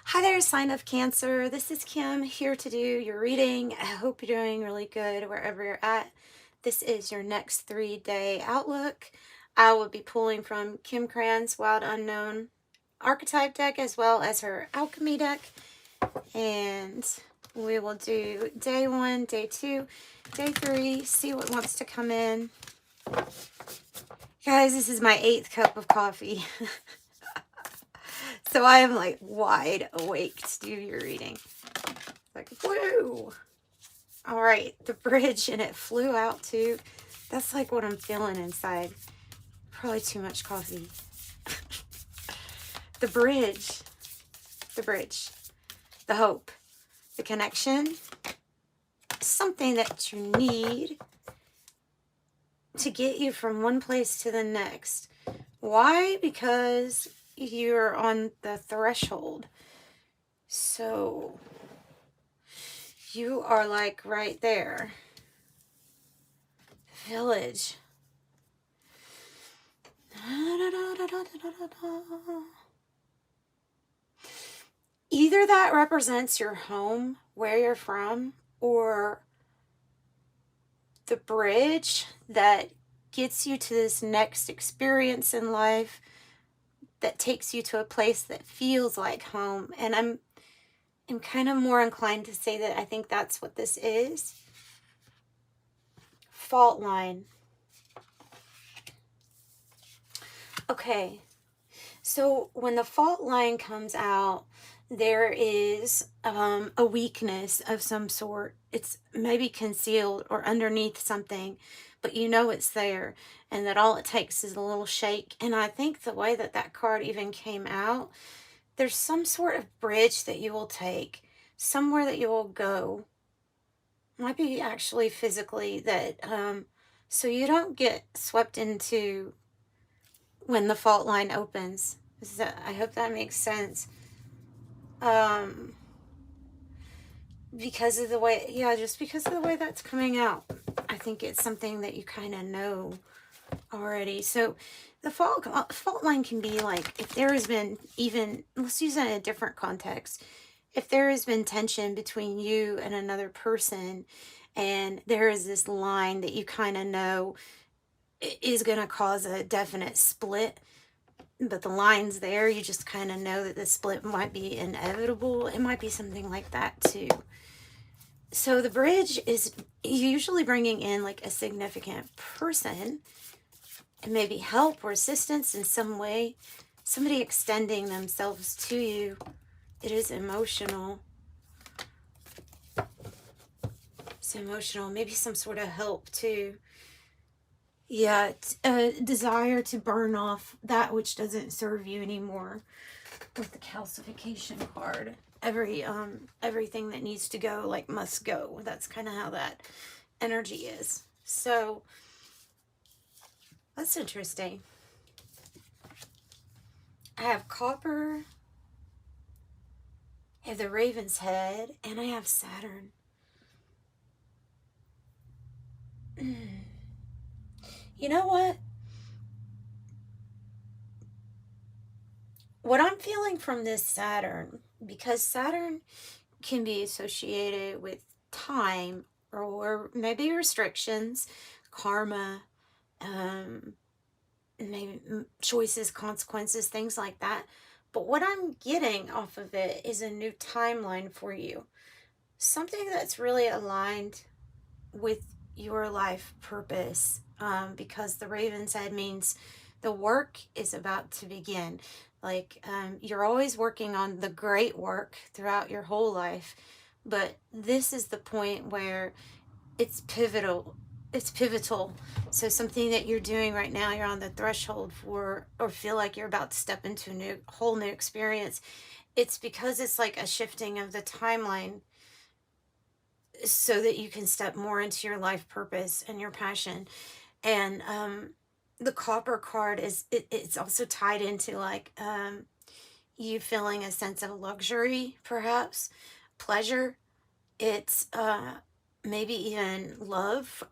Hi there, sign of Cancer. This is Kim here to do your reading. I hope you're doing really good wherever you're at. This is your next 3-day outlook. I will be pulling from Kim Krans Wild Unknown archetype deck as well as her alchemy deck. And we will do day 1, day 2, day 3, see what wants to come in. Guys, this is my 8th cup of coffee. So I am like wide awake to do your reading. Like, whoa. All right, the bridge, and it flew out too. That's like what I'm feeling inside. Probably too much coffee. The bridge, the hope, the connection, something that you need to get you from one place to the next. Why? Because you're on the threshold. So you are like right there. Village. Either that represents your home, where you're from, or the bridge that gets you to this next experience in life that takes you to a place that feels like home. And I'm kind of more inclined to say that I think that's what this is. Fault line. Okay, so when the fault line comes out, there is a weakness of some sort. It's maybe concealed or underneath something, but you know it's there, and that all it takes is a little shake. And I think the way that that card even came out, there's some sort of bridge that you will take, somewhere that you will go. Might be actually physically that, so you don't get swept into when the fault line opens. I hope that makes sense. Because of the way, just because of the way that's coming out, I think it's something that you kind of know already. So the fault line can be like, if there has been even, let's use it in a different context. If there has been tension between you and another person, and there is this line that you kind of know is going to cause a definite split, but the line's there, you just kind of know that the split might be inevitable. It might be something like that too. So the bridge is usually bringing in like a significant person, and maybe help or assistance in some way, somebody extending themselves to you. It is emotional. It's emotional, maybe some sort of help too. Yeah, a desire to burn off that which doesn't serve you anymore. With the calcification card, everything that needs to go, like, must go. That's kind of how that energy is. So that's interesting. I have copper, I have the raven's head, and I have Saturn. You know what? What I'm feeling from this Saturn, because Saturn can be associated with time or maybe restrictions, karma, maybe choices, consequences, things like that. But what I'm getting off of it is a new timeline for you. Something that's really aligned with your life purpose, because the raven's head means the work is about to begin. Like, you're always working on the great work throughout your whole life, but this is the point where it's pivotal. It's pivotal. So something that you're doing right now, you're on the threshold for, or feel like you're about to step into a whole new experience. It's because it's like a shifting of the timeline so that you can step more into your life purpose and your passion. And the copper card is, it's also tied into like you feeling a sense of luxury, perhaps pleasure. It's maybe even love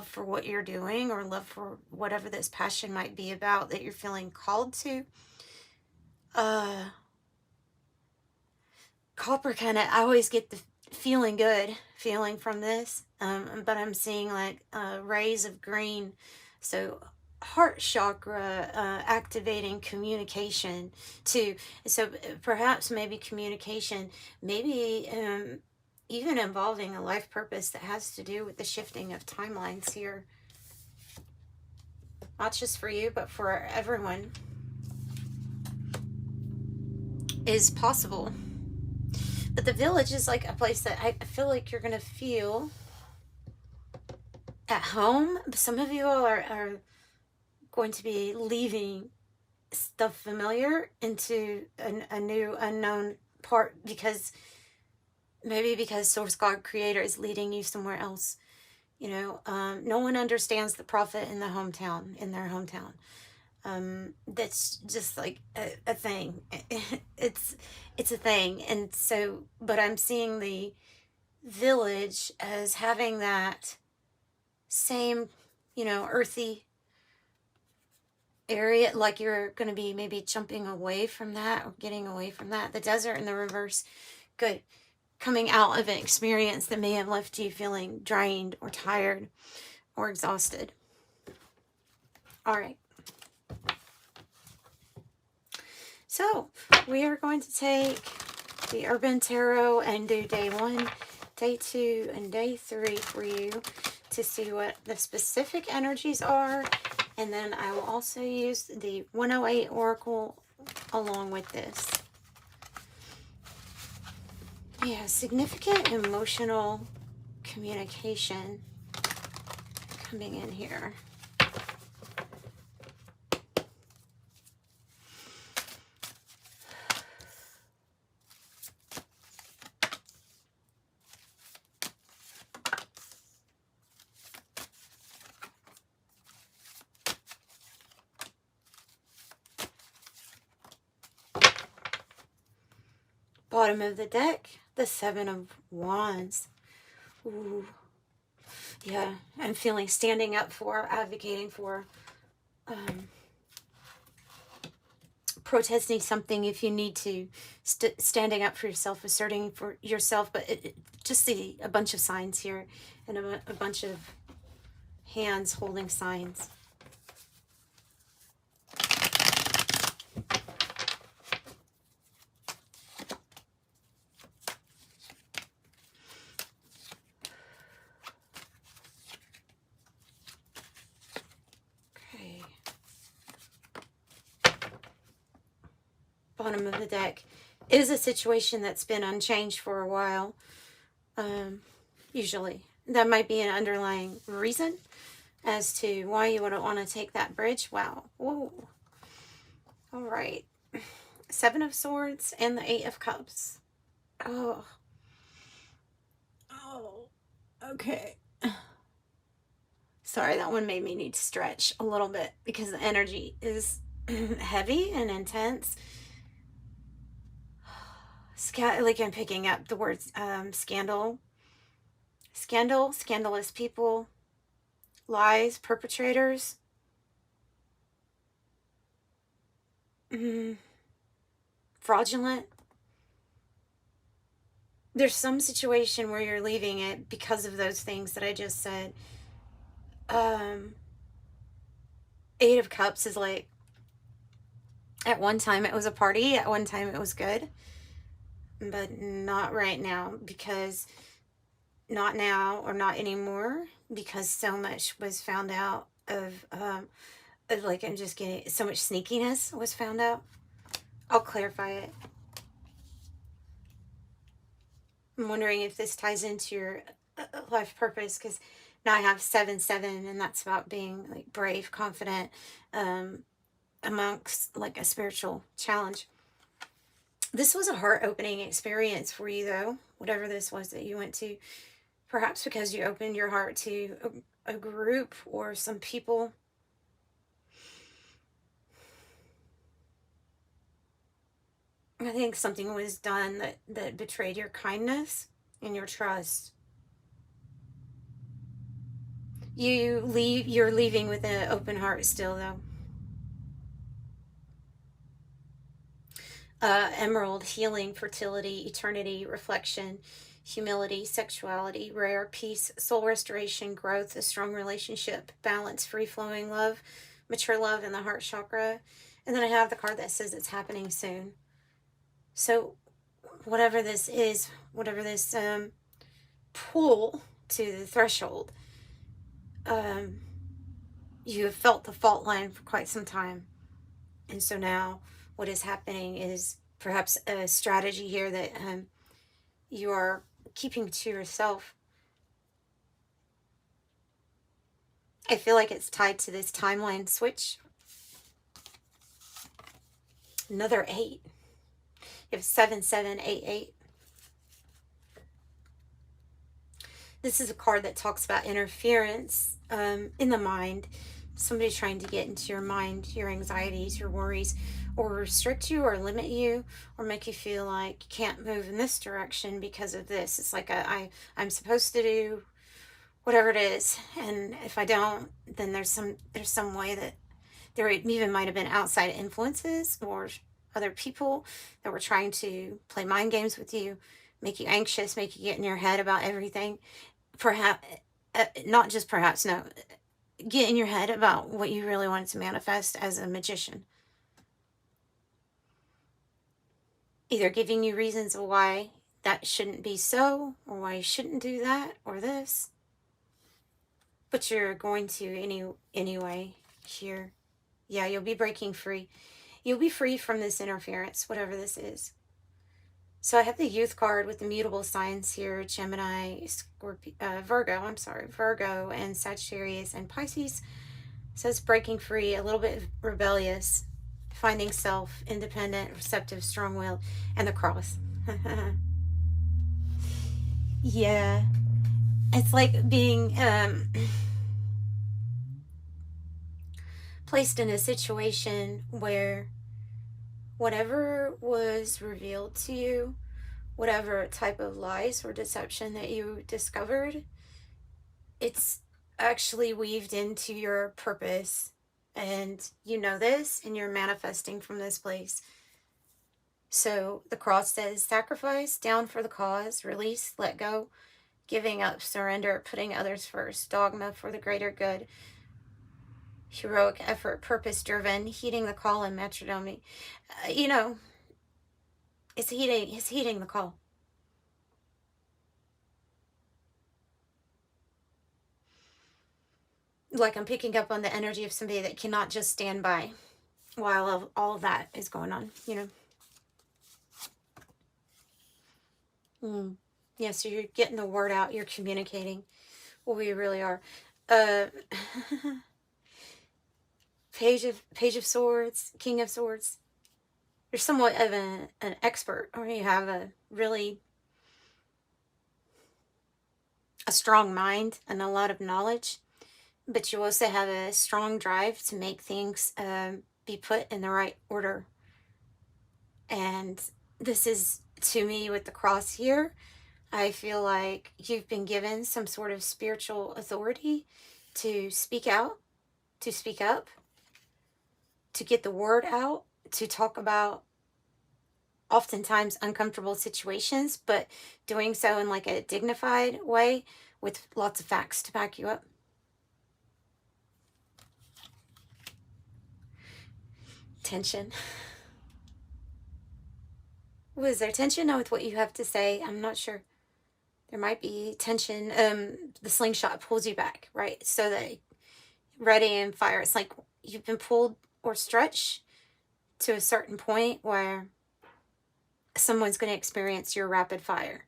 for what you're doing, or love for whatever this passion might be about that you're feeling called to. copper kind of, I always get the feeling good feeling from this, but I'm seeing like rays of green. So heart chakra, activating communication too. So perhaps maybe communication, maybe even involving a life purpose that has to do with the shifting of timelines here. Not just for you, but for everyone, is possible. But the village is like a place that I feel like you're going to feel at home. Some of you all are going to be leaving stuff familiar into a new unknown part, because maybe because Source God Creator is leading you somewhere else. You know, no one understands the prophet in their hometown. That's just like a thing. it's a thing. And so, but I'm seeing the village as having that same, you know, earthy area, like you're going to be maybe jumping away from that or getting away from that. The desert in the reverse, good. Coming out of an experience that may have left you feeling drained or tired or exhausted. All right. So we are going to take the Urban Tarot and do day 1, day 2, and day 3 for you to see what the specific energies are. And then I will also use the 108 Oracle along with this. Yeah, significant emotional communication coming in here. Bottom of the deck, the 7 of Wands. Ooh. Yeah, I'm feeling standing up for, advocating for, protesting something if you need to, standing up for yourself, asserting for yourself. But just see a bunch of signs here and a bunch of hands holding signs. Bottom of the deck is a situation that's been unchanged for a while. Usually that might be an underlying reason as to why you wouldn't want to take that bridge. Wow. Whoa. All right. 7 of Swords and the 8 of Cups. Oh. Okay. Sorry, that one made me need to stretch a little bit because the energy is heavy and intense. Like I'm picking up the words scandal, scandalous people, lies, perpetrators, fraudulent. There's some situation where you're leaving it because of those things that I just said. 8 of Cups is like, at one time it was a party, at one time it was good, but not right now, because not now or not anymore, because so much was found out of like, I'm just getting so much sneakiness was found out. I'll clarify it. I'm wondering if this ties into your life purpose, because now I have 7/7, and that's about being like brave, confident, amongst like a spiritual challenge. This was a heart-opening experience for you, though, whatever this was that you went to. Perhaps because you opened your heart to a group or some people. I think something was done that betrayed your kindness and your trust. You're leaving with an open heart still, though. Emerald, healing, fertility, eternity, reflection, humility, sexuality, rare, peace, soul restoration, growth, a strong relationship, balance, free-flowing love, mature love in the heart chakra. And then I have the card that says it's happening soon. So whatever this is, whatever this pull to the threshold, you have felt the fault line for quite some time. And so now what is happening is perhaps a strategy here that you are keeping to yourself. I feel like it's tied to this timeline switch. Another 8. You have 7788. This is a card that talks about interference in the mind. Somebody trying to get into your mind, your anxieties, your worries, or restrict you or limit you or make you feel like you can't move in this direction because of this. It's like I'm supposed to do whatever it is, and if I don't, then there's some way that there even might have been outside influences or other people that were trying to play mind games with you, make you anxious, make you get in your head about everything. Perhaps, not just perhaps, no, get in your head about what you really wanted to manifest as a magician. Either giving you reasons of why that shouldn't be so, or why you shouldn't do that, or this. But you're going to anyway here. Yeah, you'll be breaking free. You'll be free from this interference, whatever this is. So I have the youth card with the mutable signs here, Gemini, Virgo, and Sagittarius, and Pisces. So it's breaking free, a little bit rebellious, finding self, independent, receptive, strong-willed, and the cross. Yeah. It's like being placed in a situation where whatever was revealed to you, whatever type of lies or deception that you discovered, it's actually weaved into your purpose. And you know this, and you're manifesting from this place. So the cross says sacrifice, down for the cause, release, let go, giving up, surrender, putting others first, dogma for the greater good, heroic effort, purpose-driven, heeding the call, and metronome. It's heeding the call. Like I'm picking up on the energy of somebody that cannot just stand by while all of that is going on, Yeah, so you're getting the word out, you're communicating what we really are. Page of Swords, King of Swords. You're somewhat of an expert, or you have a strong mind and a lot of knowledge, but you also have a strong drive to make things be put in the right order. And this is, to me, with the cross here, I feel like you've been given some sort of spiritual authority to speak out, to speak up, to get the word out, to talk about oftentimes uncomfortable situations, but doing so in like a dignified way with lots of facts to back you up. Tension. Was there tension with what you have to say? I'm not sure. There might be tension. The slingshot pulls you back, right? So that ready and fire. It's like you've been pulled or stretched to a certain point where someone's going to experience your rapid fire.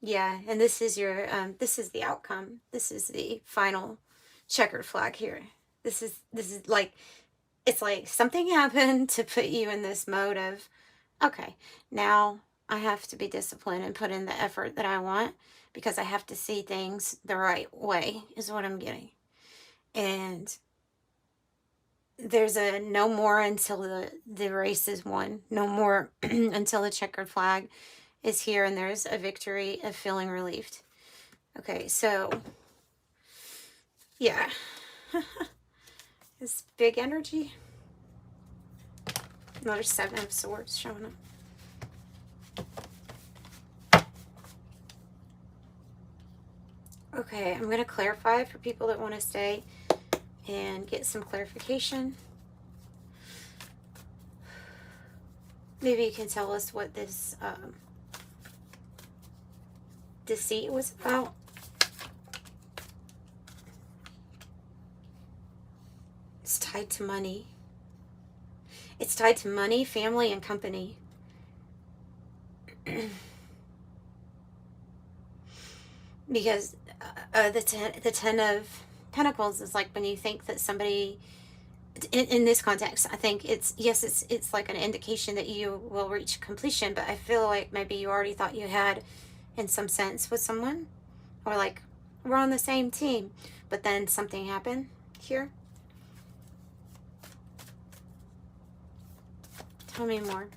Yeah, and this is your this is the outcome. This is the final checkered flag here. This is like, it's like something happened to put you in this mode of, okay, now I have to be disciplined and put in the effort that I want, because I have to see things the right way, is what I'm getting. And there's a no more until the race is won. No more until the checkered flag is here and there's a victory of feeling relieved. Okay, so, yeah. This big energy. Another 7 of Swords showing up. Okay, I'm going to clarify for people that want to stay and get some clarification. Maybe you can tell us what this deceit was about. It's tied to money. It's tied to money, family, and company. Because the ten of Pentacles is like when you think that somebody, in this context, I think it's like an indication that you will reach completion, but I feel like maybe you already thought you had, in some sense, with someone, or like we're on the same team, but then something happened here. Tell me more.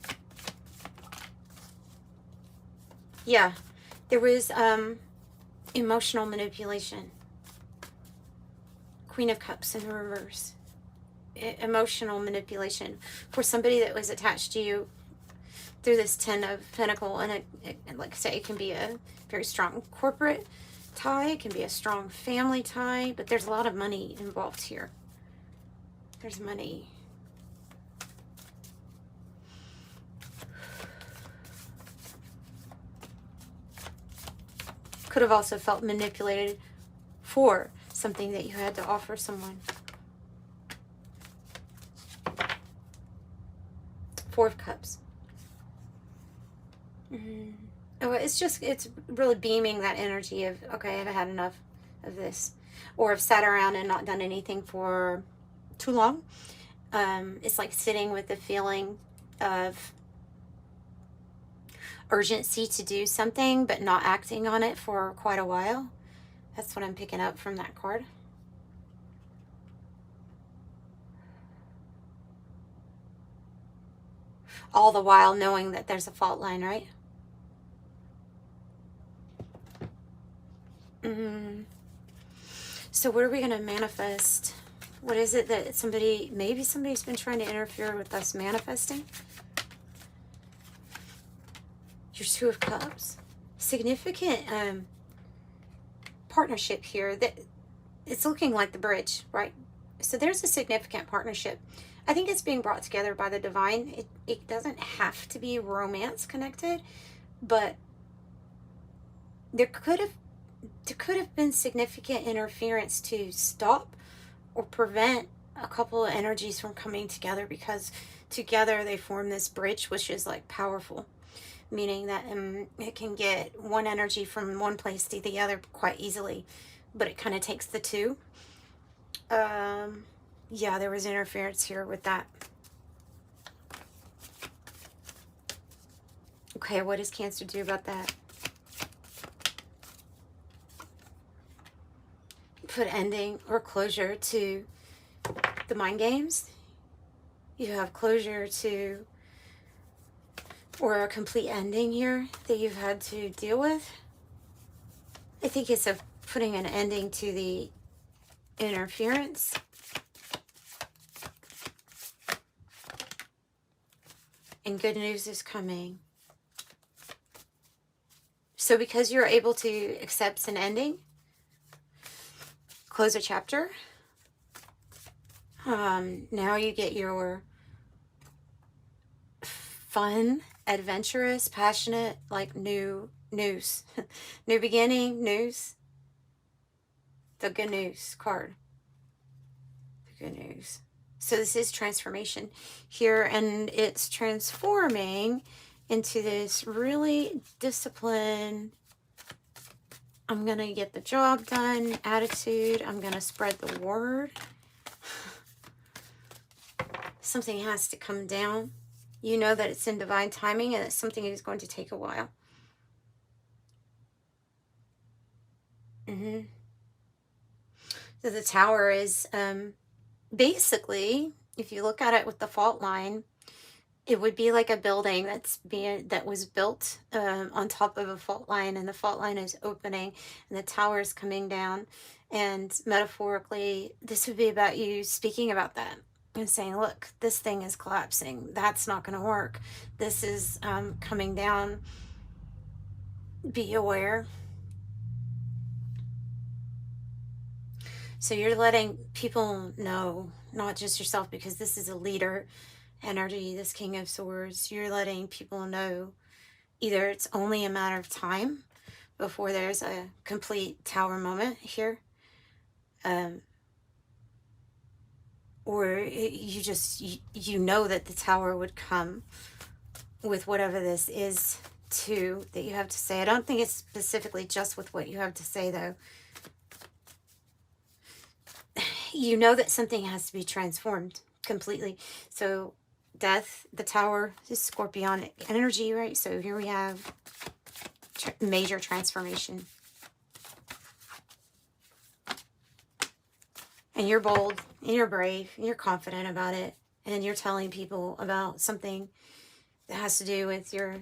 Yeah, there was emotional manipulation. Queen of Cups in reverse. Emotional manipulation for somebody that was attached to you through this 10 of Pentacle, and like I say, it can be a very strong corporate tie, it can be a strong family tie, but there's a lot of money involved here. There's money. Could have also felt manipulated for something that you had to offer someone. 4 of Cups. Oh, it's really beaming that energy of, okay, I've had enough of this. Or I've sat around and not done anything for too long. It's like sitting with the feeling of urgency to do something, but not acting on it for quite a while. That's what I'm picking up from that card. All the while knowing that there's a fault line, right? So what are we going to manifest? What is it that maybe somebody's been trying to interfere with us manifesting? Your 2 of Cups. Significant partnership here. That it's looking like the bridge, right? So there's a significant partnership. I think it's being brought together by the divine. It doesn't have to be romance connected, but there could have been significant interference to stop or prevent a couple of energies from coming together, because together they form this bridge, which is like powerful, meaning that it can get one energy from one place to the other quite easily, but it kind of takes the two. Yeah, there was interference here with that. Okay, what does Cancer do about that? Put ending or closure to the mind games. You have closure to, or a complete ending here that you've had to deal with. I think it's putting an ending to the interference. And good news is coming. So because you're able to accept an ending, close a chapter, now you get your fun, adventurous, passionate, like new news. New beginning, news. The good news card. The good news. So this is transformation here, and it's transforming into this really disciplined, I'm going to get the job done attitude. I'm going to spread the word. Something has to come down. You know that it's in divine timing, and it's something that is going to take a while. So the Tower is basically, if you look at it with the fault line, it would be like a building that was built on top of a fault line, and the fault line is opening, and the tower is coming down. And metaphorically, this would be about you speaking about that and saying, "Look, this thing is collapsing. That's not going to work. This is coming down. Be aware." So you're letting people know, not just yourself, because this is a leader energy, this King of Swords. You're letting people know either it's only a matter of time before there's a complete tower moment here, or you know that the tower would come with whatever this is too that you have to say. I don't think it's specifically just with what you have to say, though. You know that something has to be transformed completely. So death, the tower is scorpionic energy, right? So here we have major transformation. And you're bold, and you're brave, and you're confident about it. And you're telling people about something that has to do with your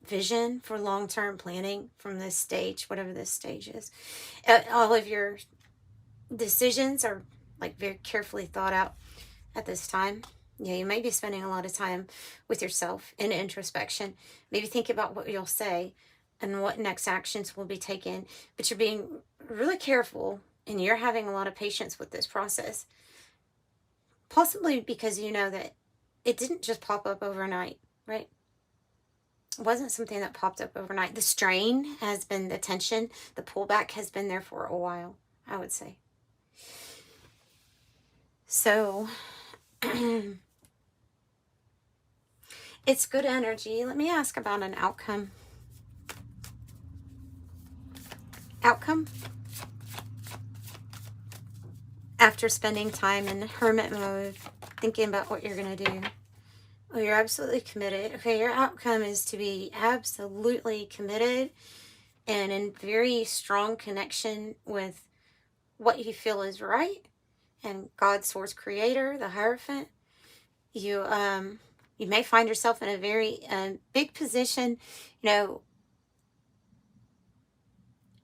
vision for long-term planning from this stage, whatever this stage is. All of your decisions are like very carefully thought out at this time. Yeah, you might be spending a lot of time with yourself in introspection. Maybe think about what you'll say and what next actions will be taken. But you're being really careful, and you're having a lot of patience with this process. Possibly because you know that it didn't just pop up overnight, right? It wasn't something that popped up overnight. The strain has been, the tension, the pullback has been there for a while, I would say. So it's good energy. Let me ask about an outcome. Outcome? After spending time in hermit mode, thinking about what you're going to do. Oh, you're absolutely committed. Okay, your outcome is to be absolutely committed and in very strong connection with what you feel is right and God's source creator, the Hierophant. You may find yourself in a very big position. You know,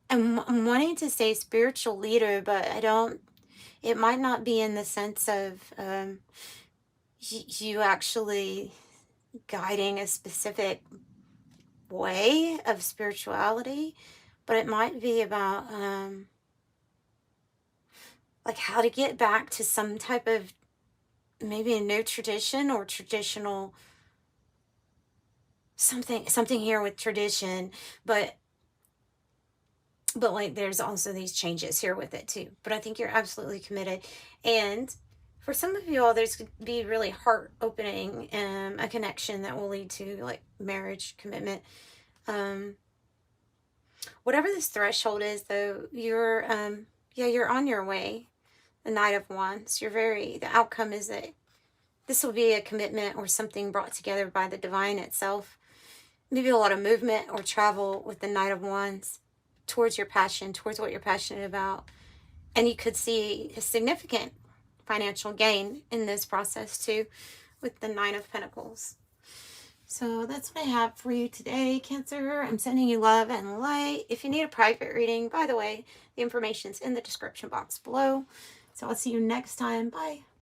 I'm wanting to say spiritual leader, but I don't, it might not be in the sense of you actually guiding a specific way of spirituality, but it might be about like how to get back to some type of maybe a new tradition or traditional something here with tradition, but like there's also these changes here with it too. But I think you're absolutely committed. And for some of you all, there's going to be really heart opening, a connection that will lead to like marriage, commitment. Whatever this threshold is, though, you're on your way. The Knight of Wands. The outcome is that this will be a commitment or something brought together by the divine itself. Maybe a lot of movement or travel with the Knight of Wands towards your passion, towards what you're passionate about. And you could see a significant financial gain in this process too with the Nine of Pentacles. So that's what I have for you today, Cancer. I'm sending you love and light. If you need a private reading, by the way, the information's in the description box below. So I'll see you next time. Bye.